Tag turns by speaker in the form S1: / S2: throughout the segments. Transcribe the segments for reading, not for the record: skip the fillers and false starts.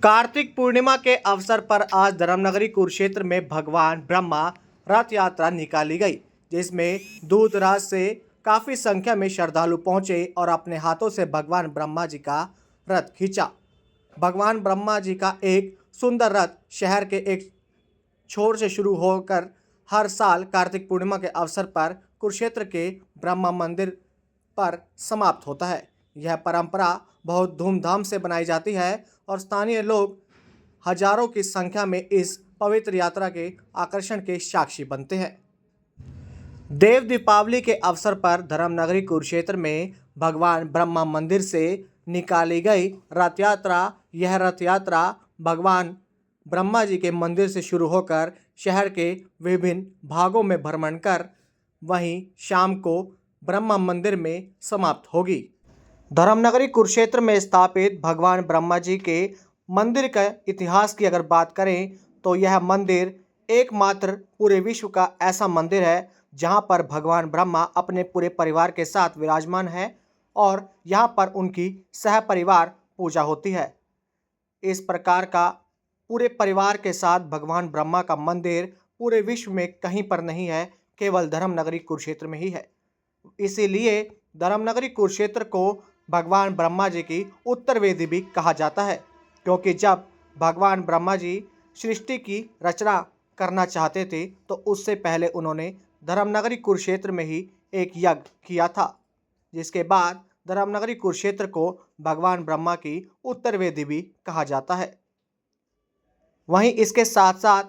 S1: कार्तिक पूर्णिमा के अवसर पर आज धर्मनगरी कुरुक्षेत्र में भगवान ब्रह्मा रथ यात्रा निकाली गई, जिसमें दूर दराज से काफी संख्या में श्रद्धालु पहुंचे और अपने हाथों से भगवान ब्रह्मा जी का रथ खींचा। भगवान ब्रह्मा जी का एक सुंदर रथ शहर के एक छोर से शुरू होकर हर साल कार्तिक पूर्णिमा के अवसर पर कुरुक्षेत्र के ब्रह्मा मंदिर पर समाप्त होता है। यह परंपरा बहुत धूमधाम से बनाई जाती है और स्थानीय लोग हजारों की संख्या में इस पवित्र यात्रा के आकर्षण के साक्षी बनते हैं। देव दीपावली के अवसर पर धर्मनगरी कुरुक्षेत्र में भगवान ब्रह्मा मंदिर से निकाली गई रथ यात्रा। यह रथ यात्रा भगवान ब्रह्मा जी के मंदिर से शुरू होकर शहर के विभिन्न भागों में भ्रमण कर वहीं शाम को ब्रह्मा मंदिर में समाप्त होगी। धर्मनगरी कुरुक्षेत्र में स्थापित भगवान ब्रह्मा जी के मंदिर का इतिहास की अगर बात करें तो यह मंदिर एकमात्र पूरे विश्व का ऐसा मंदिर है जहां पर भगवान ब्रह्मा अपने पूरे परिवार के साथ विराजमान है और यहां पर उनकी सह परिवार पूजा होती है। इस प्रकार का पूरे परिवार के साथ भगवान ब्रह्मा का मंदिर पूरे विश्व में कहीं पर नहीं है, केवल धर्मनगरी कुरुक्षेत्र में ही है। इसीलिए धर्मनगरी कुरुक्षेत्र को भगवान ब्रह्मा जी की उत्तर वेदी भी कहा जाता है, क्योंकि जब भगवान ब्रह्मा जी सृष्टि की रचना करना चाहते थे तो उससे पहले उन्होंने धर्मनगरी कुरुक्षेत्र में ही एक यज्ञ किया था, जिसके बाद धर्मनगरी कुरुक्षेत्र को भगवान ब्रह्मा की उत्तर वेदी भी कहा जाता है। वहीं इसके साथ साथ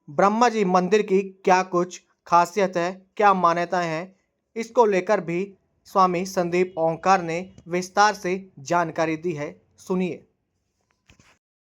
S1: ब्रह्मा जी मंदिर की क्या कुछ खासियत है, क्या मान्यताएं हैं, इसको लेकर भी स्वामी संदीप ओंकार ने विस्तार से जानकारी दी है। सुनिए।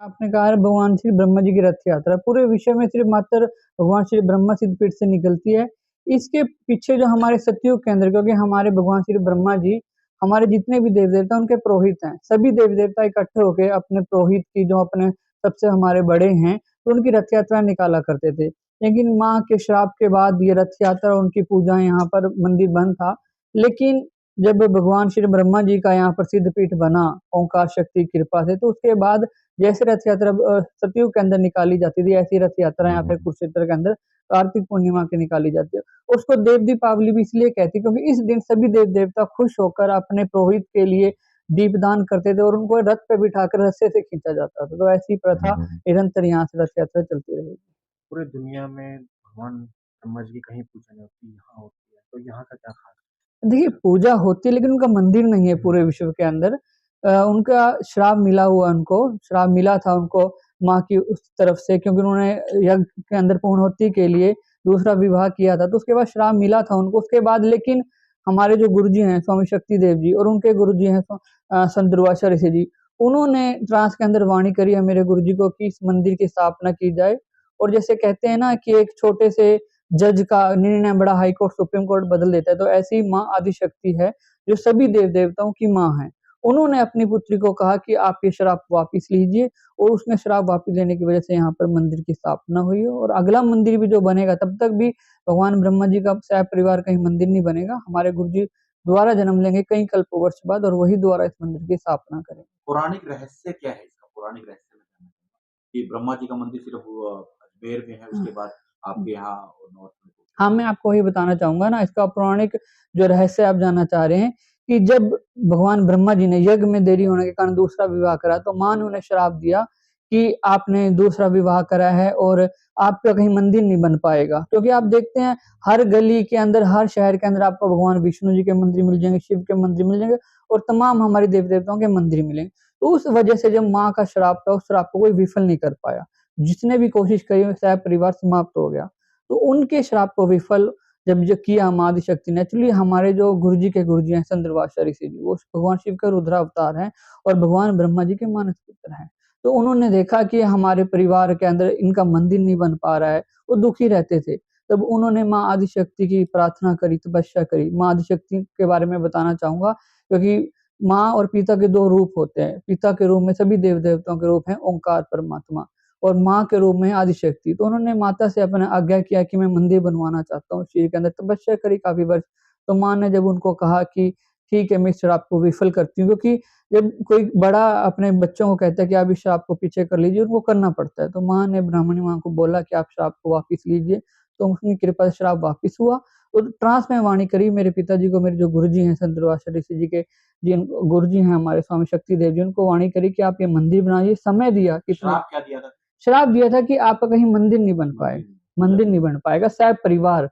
S2: आपने कहा है भगवान श्री ब्रह्मा जी की रथ यात्रा पूरे विश्व में सिर्फ मात्र भगवान श्री ब्रह्मा सिद्धपीठ से निकलती है। इसके पीछे जो हमारे सतयुग के अंदर, क्योंकि हमारे भगवान श्री ब्रह्मा जी हमारे जितने भी देव देवता उनके पुरोहित हैं, सभी देव देवता इकट्ठे होकर अपने पुरोहित की जो अपने सबसे हमारे बड़े हैं तो उनकी रथ यात्रा निकाला करते थे। लेकिन माँ के श्राप के बाद ये रथ यात्रा उनकी पूजा यहाँ पर मंदिर बंद था। लेकिन जब भगवान श्री ब्रह्मा जी का यहाँ पर सिद्धपीठ बना ओंकार शक्ति कृपा से, तो उसके बाद जैसे रथ यात्रा सतयुग के अंदर निकाली जाती थी, ऐसी रथ यात्रा यहाँ पे कुरुक्षेत्र के अंदर कार्तिक पूर्णिमा की निकाली जाती है। उसको देव दीपावली भी इसलिए कहती है क्योंकि इस दिन सभी देव देवता खुश होकर अपने पुरोहित के लिए दीपदान करते थे और उनको रथ पे बिठाकर रस्से से खींचा जाता था। तो ऐसी प्रथा निरंतर यहाँ से रथ यात्रा चलती रहेगी।
S3: पूरे दुनिया में भगवान ब्रह्मा जी की कहीं पूजा नहीं होती, यहाँ होती है, तो यहाँ का क्या खास है?
S2: देखिए पूजा होती है लेकिन उनका मंदिर नहीं है पूरे विश्व के अंदर। उनका श्राप मिला हुआ, उनको श्राप मिला था उनको माँ की उस तरफ से, क्योंकि उन्होंने यज्ञ के अंदर पूर्णाहुति के लिए दूसरा विवाह किया था, तो उसके बाद श्राप मिला था उनको। उसके बाद लेकिन हमारे जो गुरुजी हैं स्वामी शक्ति देव जी और उनके गुरुजी हैं संत दुर्वासा ऋषि जी, उन्होंने ट्रांस के अंदर वाणी करी है मेरे गुरुजी को कि इस मंदिर की स्थापना की जाए। और जैसे कहते हैं ना कि एक छोटे से जज का निर्णय बड़ा हाई कोर्ट सुप्रीम कोर्ट बदल देता है, तो ऐसी माँ आदिशक्ति है जो सभी देव देवताओं की माँ है। उन्होंने अपनी पुत्री को कहा कि आप ये श्राप वापिस लीजिए और उसने श्राप वापिस लेने की वजह से यहाँ पर मंदिर की स्थापना हुई है। और अगला मंदिर भी जो बनेगा तब तक भी भगवान ब्रह्मा जी का सह परिवार कहीं मंदिर नहीं बनेगा। हमारे गुरु जी दोबारा जन्म लेंगे कई कल्प वर्ष बाद और वही दोबारा इस मंदिर की स्थापना करेंगे।
S3: पौराणिक रहस्य क्या है इसका? पौराणिक रहस्य में जानना चाहूंगा कि ब्रह्मा जी का मंदिर सिर्फ अजमेर में है, उसके बाद आपके यहाँ और नॉर्थ में
S2: हाँ, मैं आपको वही बताना चाहूँगा ना, इसका पौराणिक जो रहस्य आप जानना चाह रहे हैं कि जब भगवान ब्रह्मा जी ने यज्ञ में देरी होने के कारण दूसरा विवाह करा, तो माँ ने उन्हें श्राप दिया कि आपने दूसरा विवाह करा है और आपका कहीं मंदिर नहीं बन पाएगा। क्योंकि आप देखते हैं हर गली के अंदर, हर शहर के अंदर आपको भगवान विष्णु जी के मंदिर मिल जाएँगे, शिव के मंदिर मिल जाएँगे और तमाम हमारे देव-देवताओं के मंदिर मिलेंगे। तो उस वजह से जब माँ का श्राप था, उस श्राप को कोई विफल नहीं कर पाया। जिसने भी कोशिश करी, सह परिवार समाप्त हो गया। तो उनके श्राप को विफल जब जो किया माँ आदिशक्ति ने, एक्चुअली हमारे जो गुरुजी के गुरुजी हैं संत दुर्वासा ऋषि जी, वो भगवान शिव का रुद्र अवतार हैं और भगवान ब्रह्मा जी के मानस पुत्र हैं। तो उन्होंने देखा कि हमारे परिवार के अंदर इनका मंदिर नहीं बन पा रहा है, वो दुखी रहते थे। तब उन्होंने माँ आदिशक्ति की प्रार्थना करी, तपस्या करी। माँ आदिशक्ति के बारे में बताना चाहूँगा क्योंकि माँ और पिता के 2 रूप होते हैं। पिता के रूप में सभी देव-देवताओं के रूप हैं ओंकार परमात्मा और माँ के रूप में आदिशक्ति। तो उन्होंने माता से अपना आज्ञा किया कि मैं मंदिर बनवाना चाहता हूँ, शिव के अंदर तपस्या करी काफ़ी वर्ष। तो माँ ने जब उनको कहा कि ठीक है मैं इस शराब को विफल करती हूँ, क्योंकि जब कोई बड़ा अपने बच्चों को कहता है कि आप इस शराब को पीछे कर लीजिए, उनको करना पड़ता है। तो माँ ने ब्राह्मणी माँ को बोला कि आप शराब को वापस लीजिए, तो उनकी कृपा से शराब वापस हुआ। और ट्रांस में वाणी करी मेरे पिताजी को, मेरे जो गुरुजी हैं संत दुर्वासा ऋषि जी के, जिन गुरुजी हैं हमारे स्वामी शक्ति देव जी, उनको वाणी करी कि आप ये मंदिर बनाइए। समय दिया कितना,
S3: श्राप क्या दिया था?
S2: श्राप दिया था कि आपका कहीं मंदिर नहीं बन पाएगा,
S3: मंदिर
S2: मंदिर नहीं बन पाएगा, शायद परिवार।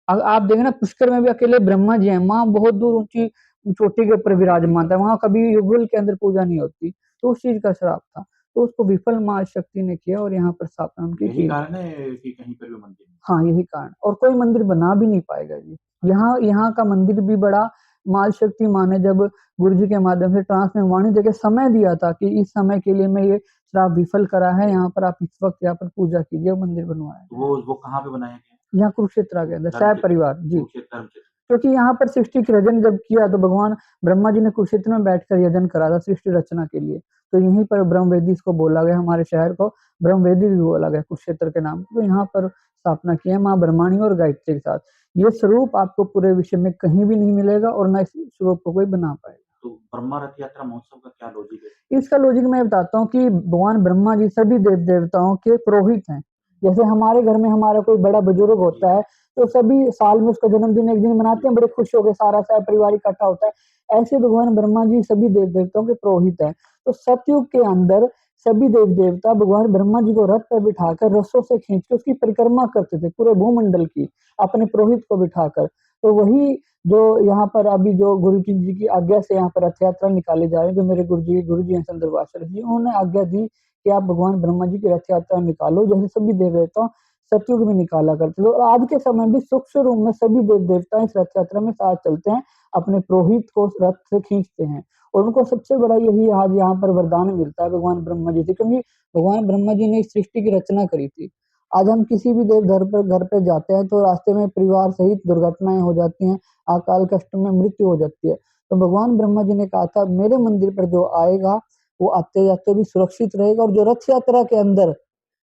S2: अब आप देखें ना पुष्कर में भी अकेले ब्रह्मा जी हैं, माँ बहुत दूर ऊँची चोटी के ऊपर विराजमान है, वहाँ कभी युगल के अंदर पूजा नहीं होती, तो उस चीज़ का श्राप था। तो उसको विफल माँ शक्ति ने किया और यहाँ पर स्थापना उनकी
S3: यही
S2: की।
S3: कारण है कि कहीं पर भी मंदिर नहीं।
S2: हाँ, यही कारण, और कोई मंदिर बना भी नहीं पाएगा जी। यहाँ यहाँ का मंदिर भी बड़ा माँ शक्ति माँ ने जब गुरु जी के माध्यम से ट्रांस में वाणी देके समय दिया था कि इस समय के लिए मैं ये श्राप विफल करा है, यहाँ पर आप इस वक़्त यहाँ पर पूजा कीजिए, और मंदिर बनवाया
S3: तो
S2: गया।
S3: वो कहाँ पे बनाया गया?
S2: यहाँ कुरुक्षेत्र के अंदर सह
S3: धर्मक्षेत्र,
S2: परिवार जी।
S3: कुरुक्षेत्र धर्मक्षेत्र।
S2: क्योंकि यहाँ पर सृष्टि की रचना जब किया तो भगवान ब्रह्मा जी ने कुरुक्षेत्र में बैठकर यजन करा था सृष्टि रचना के लिए। तो यहीं पर ब्रह्मवेदी इसको बोला गया, हमारे शहर को ब्रह्मवेदी भी बोला गया कुरुक्षेत्र के नाम। तो यहाँ पर स्थापना की है माँ ब्रह्माणी और गायत्री के साथ। ये स्वरूप आपको पूरे विश्व में कहीं भी नहीं मिलेगा और न इस स्वरूप को कोई बना पाएगा।
S3: तो ब्रह्मा रथ यात्रा महोत्सव का क्या लॉजिक है?
S2: इसका लॉजिक मैं बताता हूँ कि भगवान ब्रह्मा जी सभी देव देवताओं के पुरोहित हैं। जैसे हमारे घर में हमारा कोई बड़ा बुजुर्ग होता है तो सभी साल में उसका जन्मदिन एक दिन मनाते हैं, बड़े खुश होकर सारा परिवार इकट्ठा होता है। ऐसे भगवान ब्रह्मा जी सभी देव देवताओं के पुरोहित हैं। तो सतयुग के अंदर सभी देव देवता भगवान ब्रह्मा जी को रथ पर बिठाकर रस्सों से खींच के उसकी परिक्रमा करते थे पूरे भूमंडल की, अपने पुरोहित को बिठाकर। तो वही जो यहाँ पर अभी जो गुरु जी की आज्ञा से यहाँ पर रथ यात्रा निकाले जा रहे हैं, जो मेरे गुरु जी हैं संत दुर्वासा ऋषि जी, उन्होंने आज्ञा दी कि आप भगवान ब्रह्मा जी की रथ यात्रा निकालो, जैसे सभी देव देवता सतयुग में निकाला करते थे। और आज के समय भी सूक्ष्म रूप में सभी देव देवता इस रथ यात्रा में साथ चलते हैं, अपने पुरोहित को रथ से खींचते हैं। और उनको सबसे बड़ा यही आज यहाँ पर वरदान मिलता है भगवान ब्रह्मा जी से, क्योंकि भगवान ब्रह्मा जी ने इस सृष्टि की रचना करी थी। आज हम किसी भी देव घर पे जाते हैं तो रास्ते में परिवार सहित दुर्घटनाएं हो जाती हैं, अकाल कष्ट में मृत्यु हो जाती है। तो भगवान ब्रह्मा जी ने कहा था मेरे मंदिर पर जो आएगा वो आते जाते भी सुरक्षित रहेगा, और जो रथ यात्रा के अंदर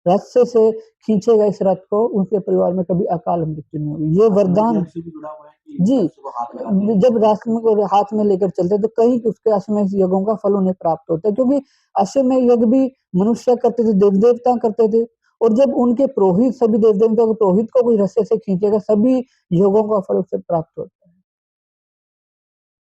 S2: रस्से से खींचेगा इस रथ को, उनके परिवार में कभी अकाल मृत्यु नहीं होगी। ये वरदान
S3: से भी जुड़ा हुआ है कि
S2: जी,
S3: रथ को हाथ में लाते हैं।
S2: जब राष्ट्र को हाथ में लेकर चलते हैं तो कहीं उसके अश्वमेध यज्ञों का फल उन्हें प्राप्त होता है, क्योंकि अश्वमेध यज्ञ भी मनुष्य करते थे, देव देवता करते थे। और जब उनके पुरोहित सभी देव देवताओं के पुरोहित को कोई रस्से से खींचेगा, सभी योगों का फल उससे प्राप्त होता है।